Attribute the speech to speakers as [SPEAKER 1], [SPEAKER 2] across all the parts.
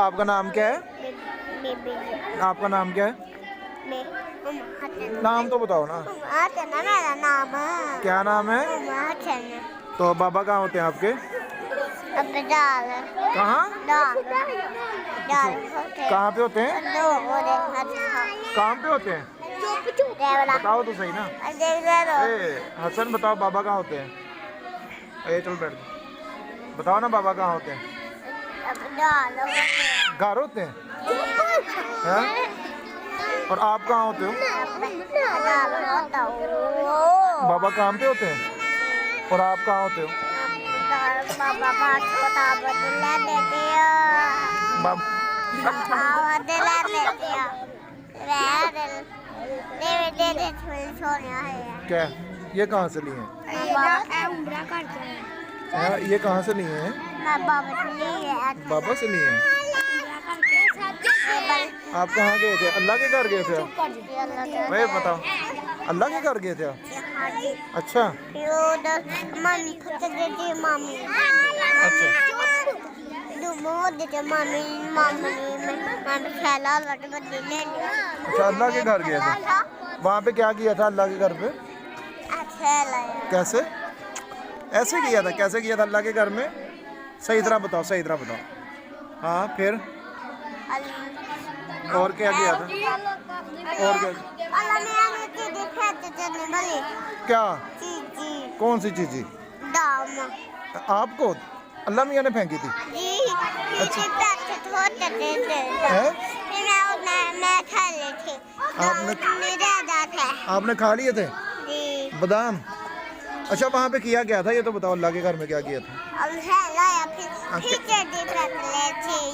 [SPEAKER 1] आपका नाम क्या है? आपका नाम क्या है? नाम तो बताओ ना।
[SPEAKER 2] मेरा नाम है।
[SPEAKER 1] क्या नाम है? तो बाबा कहाँ होते हैं आपके? कहाँ कहाँ पे होते हैं? कहाँ पे होते हैं? बताओ तो सही ना। हसन बताओ बाबा कहाँ होते हैं? चल बैठ जाओ। बताओ ना बाबा कहाँ होते हैं? घर होते हैं? और आप कहाँ होते हो? बाबा काम पे होते हैं? और आप कहाँ होते हो? क्या ये कहाँ से लिए हैं? ये कहाँ से लिए हैं? बाबा से लिए हैं। आप कहाँ गए थे? अल्लाह के घर गए थे आप? भाई बताओ, अल्लाह के घर गए थे आप? अच्छा अच्छा, अल्लाह के घर गए थे। वहाँ पे क्या किया था अल्लाह के घर पे? कैसे ऐसे किया था? कैसे किया था अल्लाह के घर में? सही तरह बताओ, सही तरह बताओ। हाँ फिर और क्या किया था? और क्या कौन सी चीज़? आपको अल्लाह मियाँ ने फेंकी थी? अच्छा आपने खा लिए थे बादाम? अच्छा वहाँ पे किया क्या था ये तो बताओ, अल्लाह के घर में क्या किया था?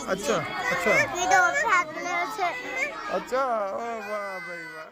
[SPEAKER 1] अच्छा अच्छा अच्छा, वाह भाई वाह।